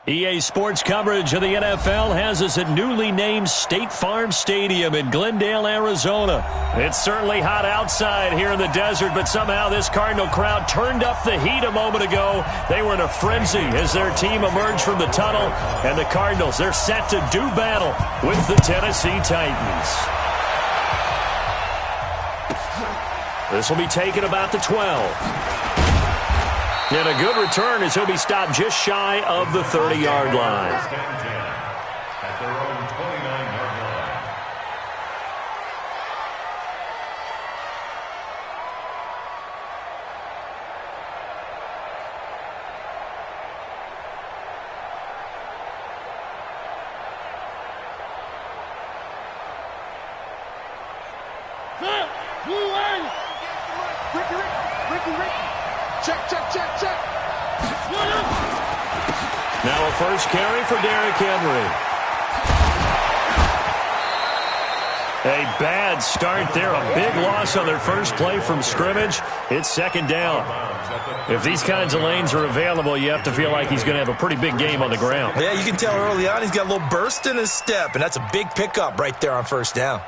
EA Sports coverage of the NFL has us at newly named State Farm Stadium in Glendale, Arizona. It's certainly hot outside here in the desert, but somehow this Cardinal crowd turned up the heat a moment ago. They were in a frenzy as their team emerged from the tunnel, and the Cardinals, they're set to do battle with the Tennessee Titans. This will be taken about the 12. And a good return as he'll be stopped just shy of the 30-yard line. At their own 29-yard line. Check. Now a first carry for Derrick Henry. A bad start there. A big loss on their first play from scrimmage. It's second down. If these kinds of lanes are available, you have to feel like he's going to have a pretty big game on the ground. Yeah, you can tell early on he's got a little burst in his step, and that's a big pickup right there on first down.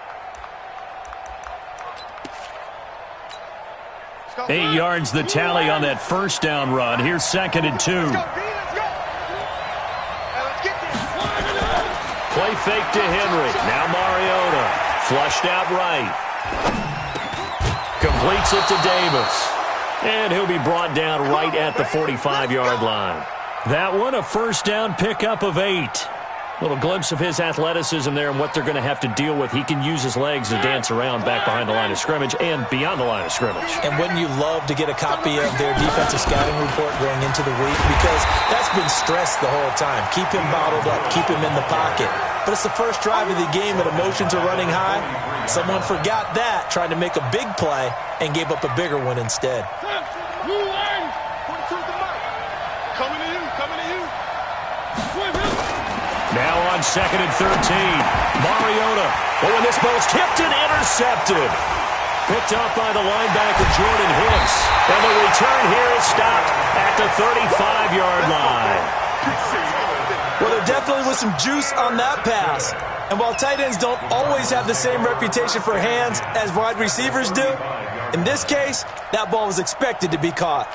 8 yards the tally on that first down run. Here's 2nd and 2. Play fake to Henry. Now Mariota. Flushed out right. Completes it to Davis. And he'll be brought down right at the 45-yard line. That one, a first down pickup of 8. Little glimpse of his athleticism there and what they're going to have to deal with. He can use his legs to dance around back behind the line of scrimmage and beyond the line of scrimmage. And wouldn't you love to get a copy of their defensive scouting report going into the week? Because that's been stressed the whole time. Keep him bottled up. Keep him in the pocket. But it's the first drive of the game and emotions are running high. Someone forgot that, tried to make a big play, and gave up a bigger one instead. Now on 2nd and 13. Mariota. Oh, and this ball's tipped and intercepted. Picked up by the linebacker, Jordan Hicks. And the return here is stopped at the 35-yard line. Well, there definitely was some juice on that pass. And while tight ends don't always have the same reputation for hands as wide receivers do, in this case, that ball was expected to be caught.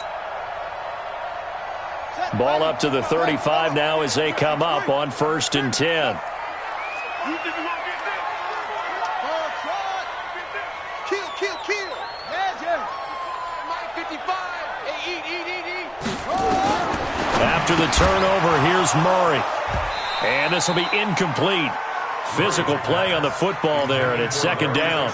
Ball up to the 35 now as they come up on 1st and 10. Kill. After the turnover, here's Murray. And this will be incomplete. Physical play on the football there, and it's 2nd down.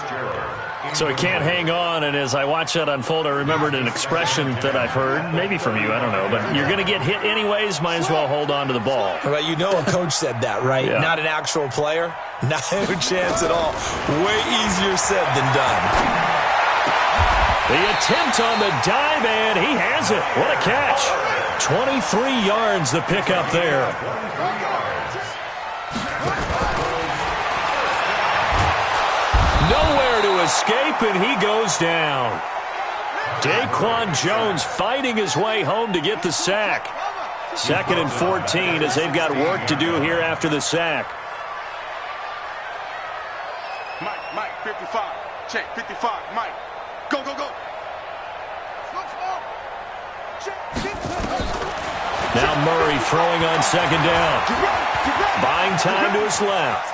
So he can't hang on, and as I watch that unfold, I remembered an expression that I've heard, maybe from you, I don't know, but you're going to get hit anyways, might as well hold on to the ball. Well, you know a coach said that, right? Yeah. Not an actual player. Not a chance at all. Way easier said than done. The attempt on the dive, and he has it. What a catch. 23 yards the pickup there. Nowhere to escape, and he goes down. Daquan Jones fighting his way home to get the sack. 2nd and 14 as they've got work to do here after the sack. Mike, 55. Check, 55. Mike, go. Now Murray throwing on 2nd down. Buying time to his left.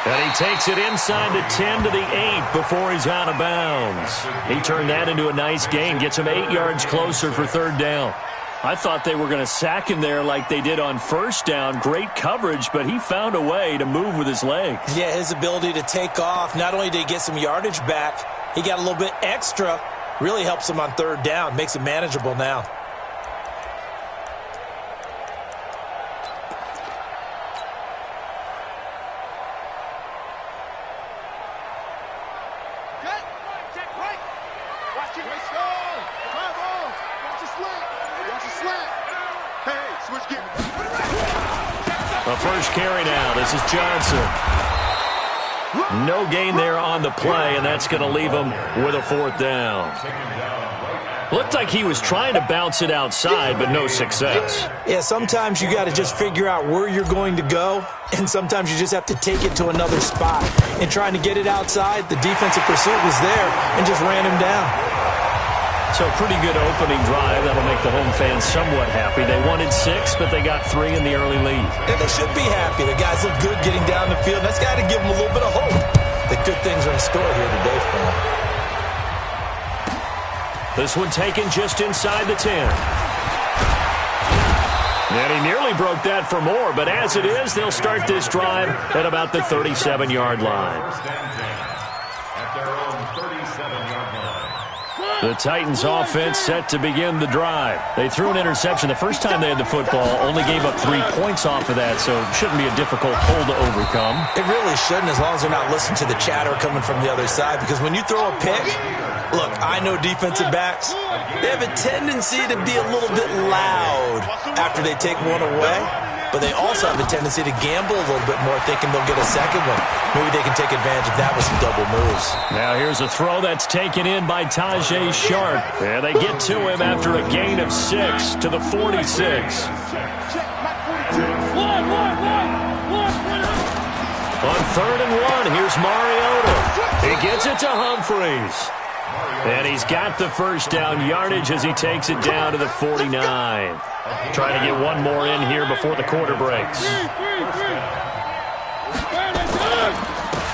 And he takes it inside the 10 to the 8 before he's out of bounds. He turned that into a nice gain, gets him 8 yards closer for 3rd down. I thought they were going to sack him there like they did on 1st down. Great coverage, but he found a way to move with his legs. Yeah, his ability to take off, not only did he get some yardage back, he got a little bit extra. Really helps him on 3rd down, makes it manageable now. A first carry now. This is Johnson. No gain there on the play, and that's going to leave him with a 4th down. Looked like he was trying to bounce it outside, but no success. Yeah, sometimes you got to just figure out where you're going to go, and sometimes you just have to take it to another spot. And trying to get it outside, the defensive pursuit was there and just ran him down. So pretty good opening drive. That'll make the home fans somewhat happy. They wanted 6, but they got 3 in the early lead. And they should be happy. The guys look good getting down the field. That's got to give them a little bit of hope that good things are in store here today for them. This one taken just inside the 10. And he nearly broke that for more, but as it is, they'll start this drive at about the 37-yard line. At their own 37-yard line. The Titans offense set to begin the drive. They threw an interception the first time they had the football, only gave up 3 points off of that, so it shouldn't be a difficult hole to overcome. It really shouldn't, as long as they're not listening to the chatter coming from the other side, because when you throw a pick, look, I know defensive backs, they have a tendency to be a little bit loud after they take one away, but they also have a tendency to gamble a little bit more, thinking they'll get a second one. Maybe they can take advantage of that with some double moves. Now here's a throw that's taken in by Tajay Sharp. And they get to him after a gain of 6 to the 46. On 3rd and 1, here's Mariota. He gets it to Humphries. And he's got the first down yardage as he takes it down to the 49. Trying to get one more in here before the quarter breaks.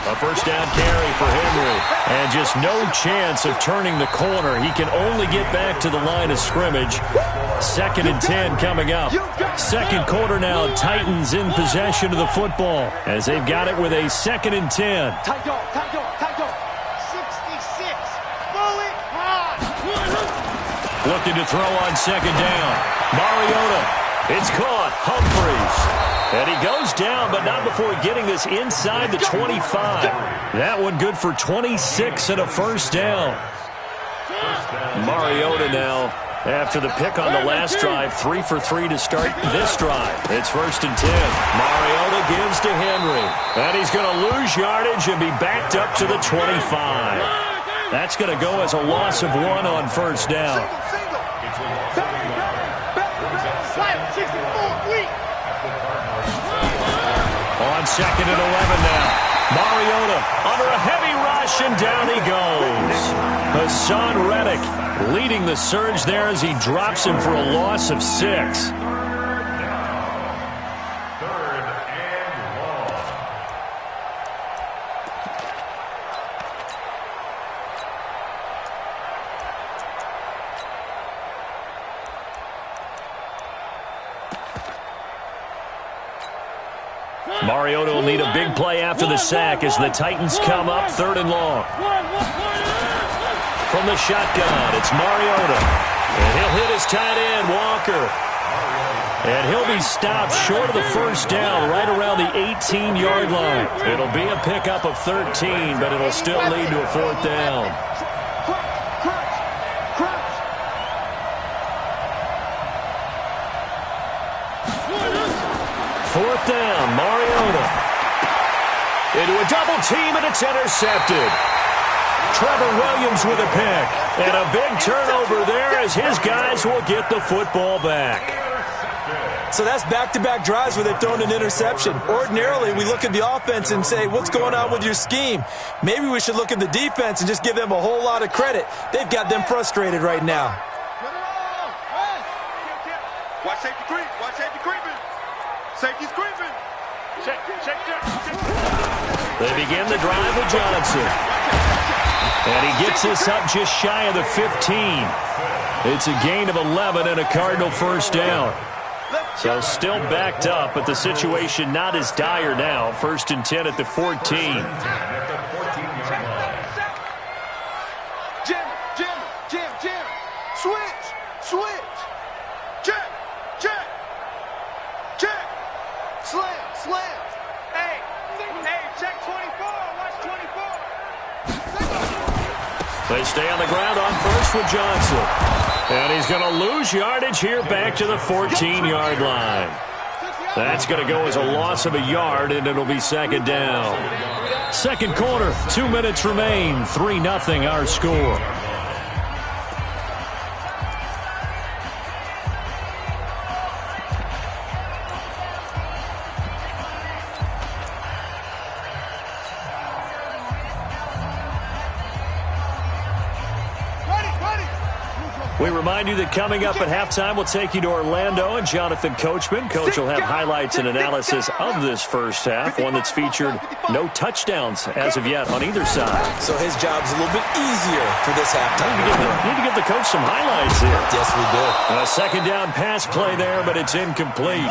A first down carry for Henry. And just no chance of turning the corner. He can only get back to the line of scrimmage. 2nd and 10 coming up. Second quarter now. Titans in possession of the football as they've got it with a 2nd and 10. Tight dog. 66. Bullet high. Looking to throw on 2nd down. Mariota. It's caught. Humphries. And he goes down, but not before getting this inside the 25. That one good for 26 and a first down. Mariota now, after the pick on the last drive, 3 for 3 to start this drive. It's 1st and 10. Mariota gives to Henry. And he's going to lose yardage and be backed up to the 25. That's going to go as a loss of 1 on first down. On 2nd and 11 now. Mariota under a heavy rush, and down he goes. Hassan Reddick leading the surge there as he drops him for a loss of 6. Mariota will need a big play after the sack as the Titans come up 3rd and long. From the shotgun, it's Mariota. And he'll hit his tight end, Walker. And he'll be stopped short of the first down right around the 18-yard line. It'll be a pickup of 13, but it'll still lead to a 4th down. Fourth down, Mariota. Into a double team, and it's intercepted. Trevor Williams with a pick. And a big turnover there as his guys will get the football back. So that's back-to-back drives where they've thrown an interception. Ordinarily, we look at the offense and say, what's going on with your scheme? Maybe we should look at the defense and just give them a whole lot of credit. They've got them frustrated right now. Watch safety creep. Watch safety creeping. Safety's creeping. Check. They begin the drive with Johnson. And he gets this up just shy of the 15. It's a gain of 11 and a Cardinal first down. So still backed up, but the situation not as dire now. 1st and 10 at the 14. Jim. Switch. Check. Slam. Hey, check 24. Watch 24. They stay on the ground on first with Johnson. And he's going to lose yardage here back to the 14-yard line. That's going to go as a loss of a yard, and it'll be 2nd down. Second quarter, 2 minutes remain. 3-0 our score. We remind you that coming up at halftime, we'll take you to Orlando and Jonathan Coachman. Coach will have highlights and analysis of this first half, one that's featured no touchdowns as of yet on either side. So his job's a little bit easier for this halftime. Need to give the coach some highlights here. Yes, we do. A second down pass play there, but it's incomplete.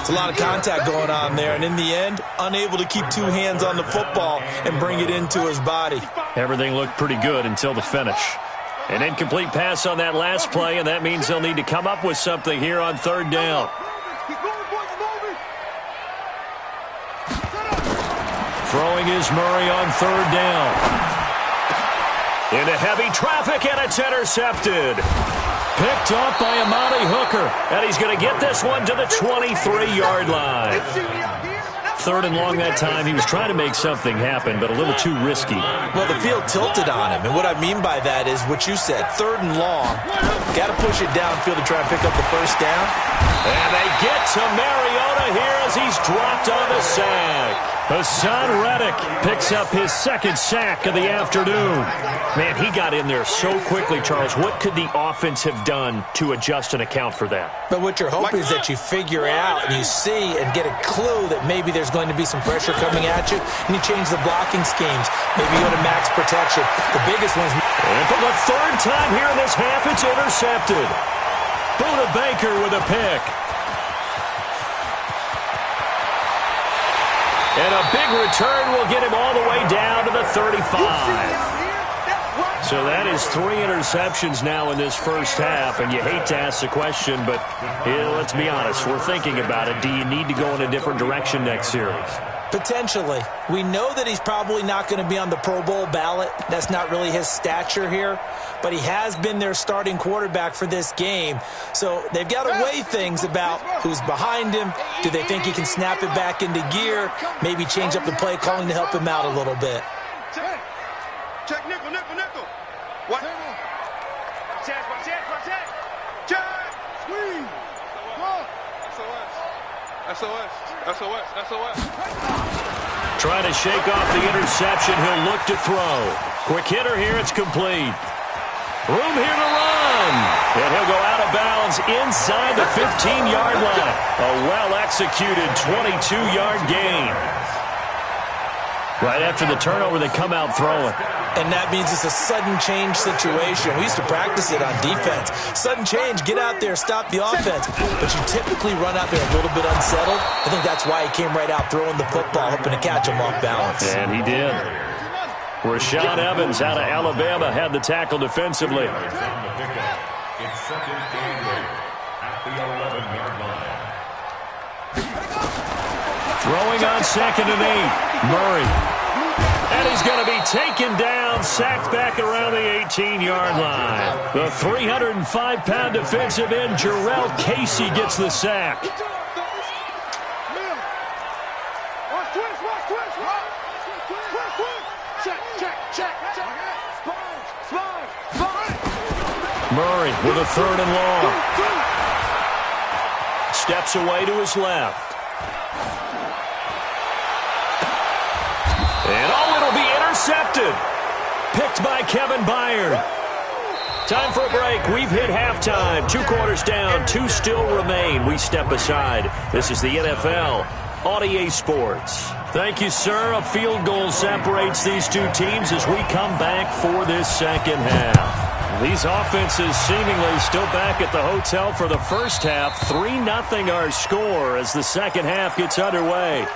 It's a lot of contact going on there, and in the end, unable to keep two hands on the football and bring it into his body. Everything looked pretty good until the finish. An incomplete pass on that last play, and that means they'll need to come up with something here on third down. Throwing is Murray on third down. Into heavy traffic, and it's intercepted. Picked off by Amani Hooker, and he's going to get this one to the 23-yard line. Third and long that time. He was trying to make something happen, but a little too risky. Well, the field tilted on him, and what I mean by that is what you said, third and long. Got to push it downfield to try and pick up the first down. And they get to Mariota here as he's dropped on the sack. Hassan Reddick picks up his second sack of the afternoon. Man, he got in there so quickly, Charles. What could the offense have done to adjust and account for that? But what you're hoping is that you figure out and you see and get a clue that maybe there's going to be some pressure coming at you, and you change the blocking schemes. Maybe go to max protection. The biggest one's... And for the third time here in this half, it's intercepted. Buda Baker with a pick. And a big return will get him all the way down to the 35. So that is 3 interceptions now in this first half, and you hate to ask the question, but let's be honest, we're thinking about it. Do you need to go in a different direction next series? Potentially. We know that he's probably not going to be on the Pro Bowl ballot. That's not really his stature here. But he has been their starting quarterback for this game. So they've got to weigh things about who's behind him. Do they think he can snap it back into gear? Maybe change up the play calling to help him out a little bit. Check, nickel. What? Check. Squeeze. SOS. Trying to shake off the interception. He'll look to throw. Quick hitter here. It's complete. Room here to run. And he'll go out of bounds inside the 15-yard line. A well-executed 22-yard gain. Right after the turnover, they come out throwing. And that means it's a sudden change situation. We used to practice it on defense. Sudden change, get out there, stop the offense. But you typically run out there a little bit unsettled. I think that's why he came right out throwing the football, hoping to catch him off balance. And he did. Rashaan Evans out of Alabama had the tackle defensively. It's second and goal at the 11-yard line. Throwing on 2nd and 8. Murray. And he's going to be taken down, sacked back around the 18-yard line. The 305-pound defensive end, Jarrell Casey, gets the sack. Murray with a 3rd and long. Steps away to his left. And it'll be intercepted. Picked by Kevin Byard. Time for a break. We've hit halftime. 2 quarters down. 2 still remain. We step aside. This is the NFL on EA Sports. Thank you, sir. A field goal separates these two teams as we come back for this second half. These offenses seemingly still back at the hotel for the first half. 3-0 our score as the second half gets underway.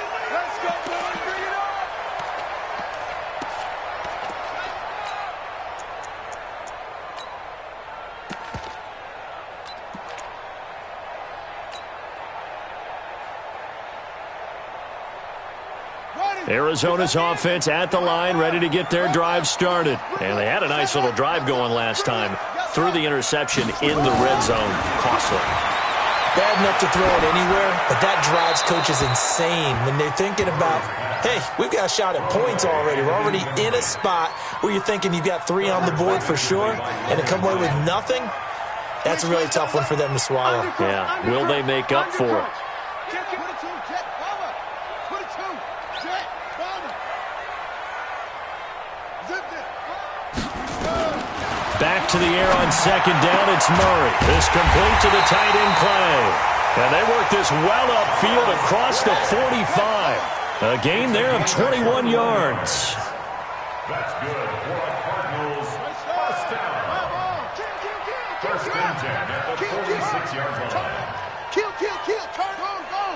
Arizona's offense at the line, ready to get their drive started. And they had a nice little drive going last time. Threw the interception in the red zone. Costly. Bad enough to throw it anywhere, but that drives coaches insane when they're thinking about, hey, we've got a shot at points already. We're already in a spot where you're thinking you've got 3 on the board for sure, and to come away with nothing, that's a really tough one for them to swallow. Yeah, will they make up for it? back to the air on second down. It's Murray. This complete to the tight end Clay. And they work this well upfield across the 45. A gain there of 21 yards. That's good for a Cardinals first down. First and 10 at the 46-yard line. Kill. Turn, go.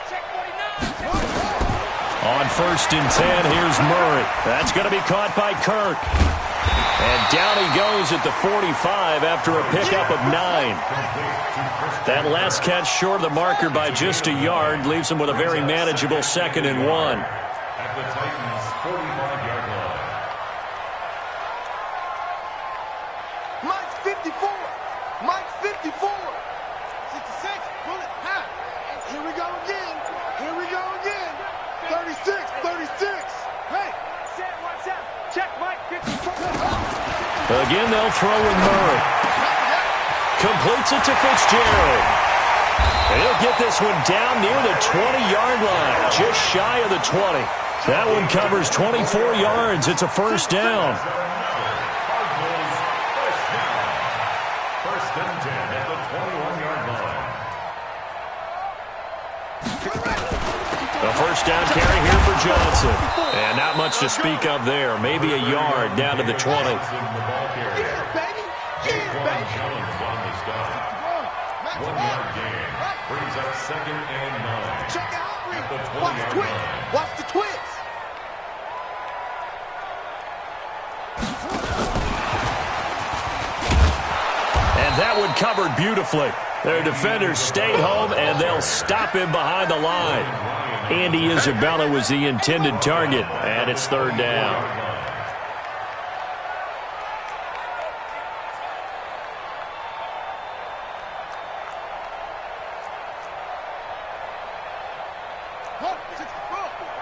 Check 49. On first and 10, here's Murray. That's going to be caught by Kirk. And down he goes at the 45 after a pickup of 9. That last catch short of the marker by just a yard leaves him with a very manageable 2nd and 1. At the Titans' 45-yard line. Mike's 54. 66. Pull it. Here we go again. 36. Hey. Watch out. Check Mike 54. Again, they'll throw with Murray. Completes it to Fitzgerald. And he'll get this one down near the 20-yard line, just shy of the 20. That one covers 24 yards. It's a first down. First and 10 at the 21-yard line. A first down carry here for Johnson. And not much to speak of there. Maybe a yard down to the 20. The ball carrier. Jones on the stop. 1-yard gain. Brings up 2nd and 9. Check out. At the 20-yard line. Watch the twits. And that one covered beautifully. Their defenders stayed home, and they'll stop him behind the line. Andy Isabella was the intended target, and it's 3rd down.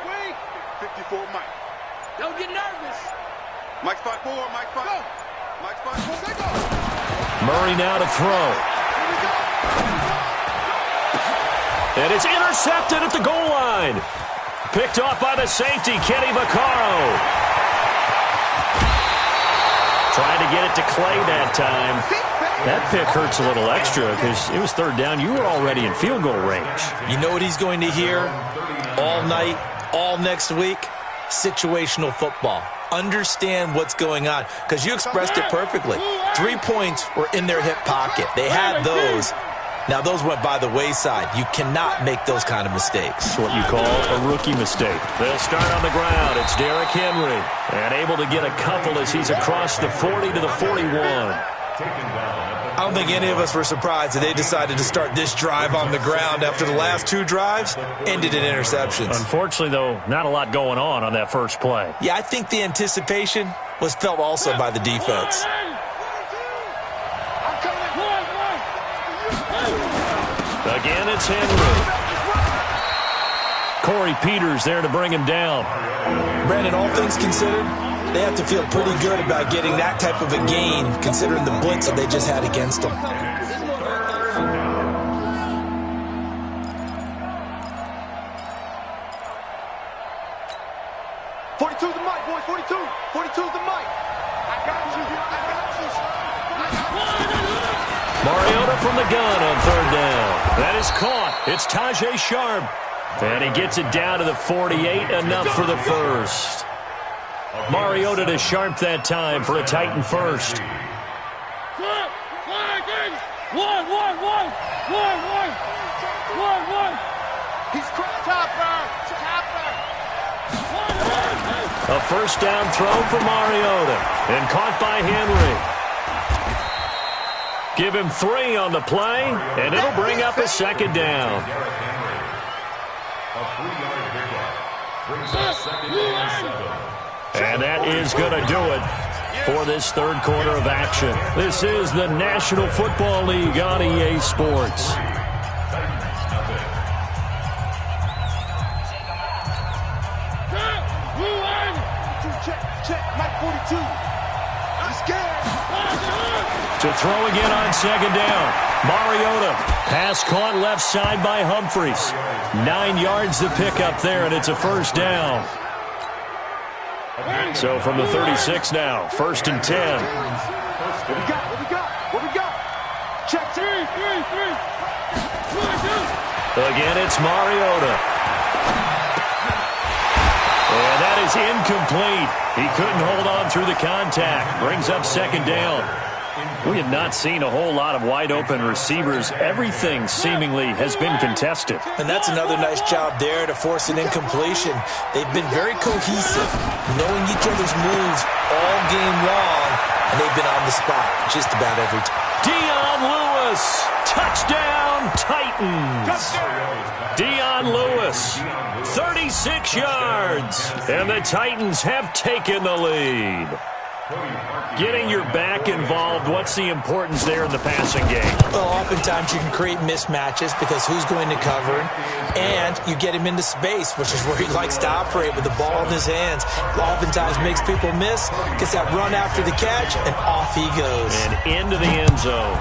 Wait. 54 Mike. Don't get nervous. Mike's 5-4. Mike's 5. Mike's 5-4. Murray now to throw. And it's intercepted at the goal line. Picked off by the safety, Kenny Vaccaro. Trying to get it to Clay that time. That pick hurts a little extra because it was 3rd down. You were already in field goal range. You know what he's going to hear all night, all next week? Situational football. Understand what's going on, because you expressed it perfectly. 3 points were in their hip pocket. They had those. Now, those went by the wayside. You cannot make those kind of mistakes. It's what you call a rookie mistake. They'll start on the ground. It's Derrick Henry. And able to get a couple as he's across the 40 to the 41. I don't think any of us were surprised that they decided to start this drive on the ground after the last 2 drives ended in interceptions. Unfortunately, though, not a lot going on that first play. Yeah, I think the anticipation was felt also by the defense. Again, it's Henry. Corey Peters there to bring him down. Brandon, all things considered, they have to feel pretty good about getting that type of a gain, considering the blitz that they just had against them. "42's the mic, boys. 42. 42's the mic. I got you. Mariota from the gun on 3rd down. That is caught. It's Tajay Sharp. And he gets it down to the 48, enough for the first. Mariota to Sharp that time for a Titan first. He's topper. A first down throw for Mariota. And caught by Henry. Give him 3 on the play, and it'll bring up a 2nd down. And that is going to do it for this 3rd quarter of action. This is the National Football League on EA Sports. Check, Mike 42. I'm scared. To throw again on 2nd down. Mariota. Pass caught left side by Humphries. 9 yards to pick up there, and it's a first down. So from the 36 now, 1st and 10. Again, it's Mariota. And that is incomplete. He couldn't hold on through the contact. Brings up second down. We have not seen a whole lot of wide-open receivers. Everything seemingly has been contested. And that's another nice job there to force an incompletion. They've been very cohesive, knowing each other's moves all game long, and they've been on the spot just about every time. Dion Lewis, touchdown Titans. Dion Lewis, 36 yards, and the Titans have taken the lead. Getting your back involved, what's the importance there in the passing game? Well, oftentimes you can create mismatches because who's going to cover him, and you get him into space, which is where he likes to operate with the ball in his hands. Oftentimes makes people miss, gets that run after the catch, and off he goes. And into the end zone.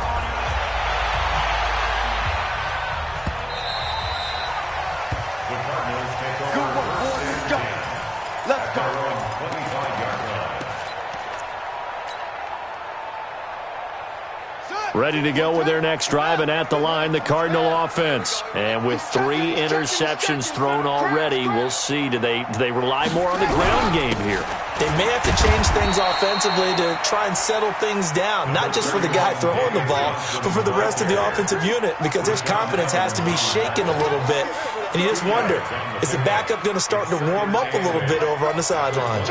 Ready to go with their next drive, and at the line, the Cardinal offense. And with 3 interceptions thrown already, we'll see. Do they rely more on the ground game here? They may have to change things offensively to try and settle things down, not just for the guy throwing the ball, but for the rest of the offensive unit, because their confidence has to be shaken a little bit. And you just wonder, is the backup going to start to warm up a little bit over on the sideline?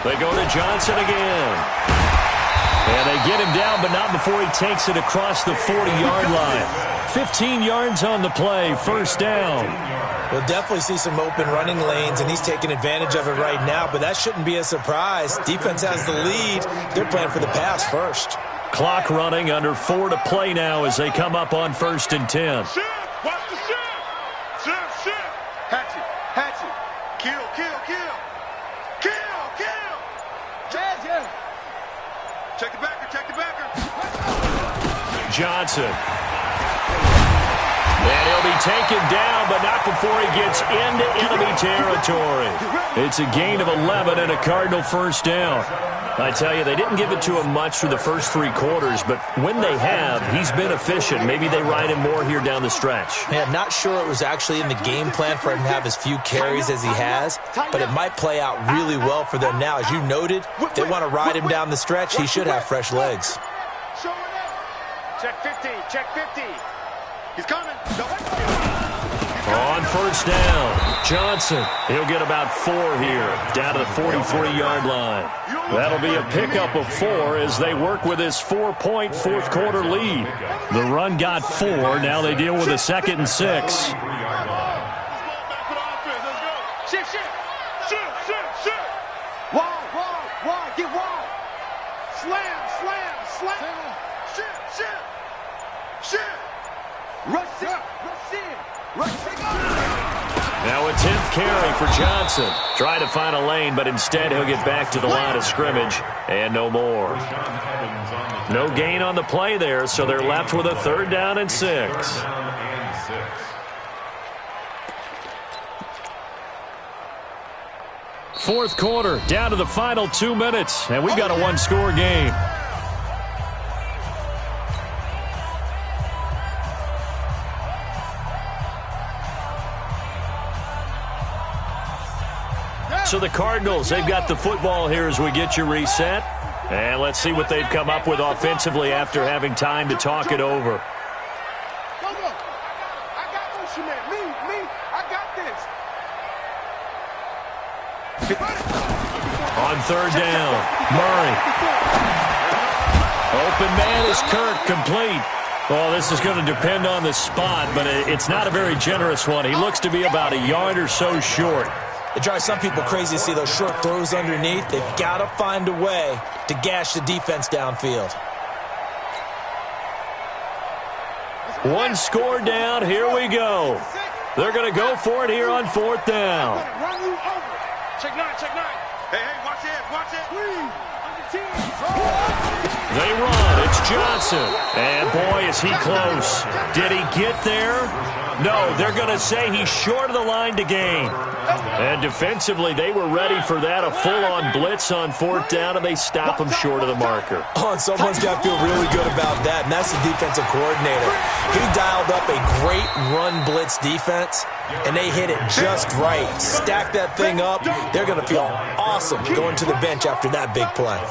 They go to Johnson again. And they get him down, but not before he takes it across the 40-yard line. 15 yards on the play, first down. We'll definitely see some open running lanes, and he's taking advantage of it right now, but that shouldn't be a surprise. Defense has the lead. They're playing for the pass first. Clock running, under 4 to play now as they come up on 1st and 10. Shift! Watch the shift! Shift, shift! Hatchet! Kill! Jazz! Check the backer! Johnson. And he'll be taken down, but not before he gets into enemy territory. It's a gain of 11 and a Cardinal first down. I tell you, they didn't give it to him much for the first 3 quarters, but when they have, he's been efficient. Maybe they ride him more here down the stretch. Yeah, I'm not sure it was actually in the game plan for him to have as few carries as he has, but it might play out really well for them now. As you noted, if they want to ride him down the stretch, he should have fresh legs. Check 50. He's coming. On first down, Johnson. He'll get about 4 here, down to the 43-yard line. That'll be a pickup of 4 as they work with this 4-point fourth-quarter lead. The run got 4. Now they deal with a 2nd and 6. Wide, get wide. Slam. Shit. Rush in. Now a 10th carry for Johnson. Trying to find a lane, but instead he'll get back to the line of scrimmage and no more. No gain on the play there, so they're left with a 3rd down and 6. Fourth quarter, down to the final 2 minutes, and we've got a 1-score game. So the Cardinals, they've got the football here as we get you reset. And let's see what they've come up with offensively after having time to talk it over. Go. I got this, man. Me. I got this. On 3rd down, Murray. Open man is Kirk, complete. Well, this is going to depend on the spot, but it's not a very generous one. He looks to be about a yard or so short. It drives some people crazy to see those short throws underneath. They've got to find a way to gash the defense downfield. 1 score down. Here we go. They're going to go for it here on 4th down. Check 9. Hey, watch it. They run. It's It's Johnson. And, boy, is he close. Did he get there? No, they're going to say he's short of the line to gain. And defensively, they were ready for that, a full-on blitz on 4th down, and they stop him short of the marker. Oh, and someone's got to feel really good about that, and that's the defensive coordinator. He dialed up a great run blitz defense, and they hit it just right. Stack that thing up. They're going to feel awesome going to the bench after that big play.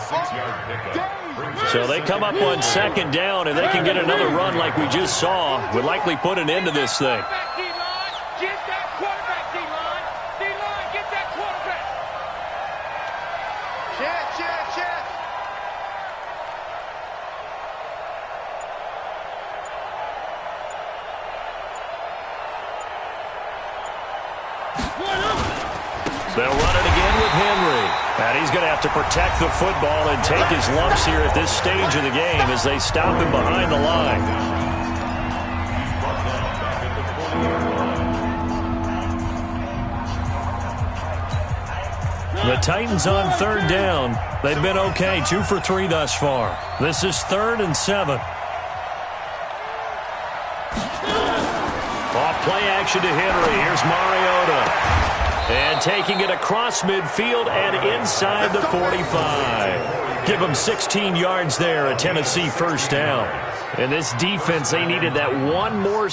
So they come up on 2nd down, and they can get another run like we just saw. Would likely put an end to this thing. They'll run it again with Henry. And he's going to have to protect the football and take his lumps here at this stage of the game as they stop him behind the line. The Titans on 3rd down. They've been okay, 2 for 3 thus far. This is 3rd and 7. Off play action to Henry. Here's Mariota. And taking it across midfield and inside the 45. Give them 16 yards there, a Tennessee 1st down. And this defense, they needed that one more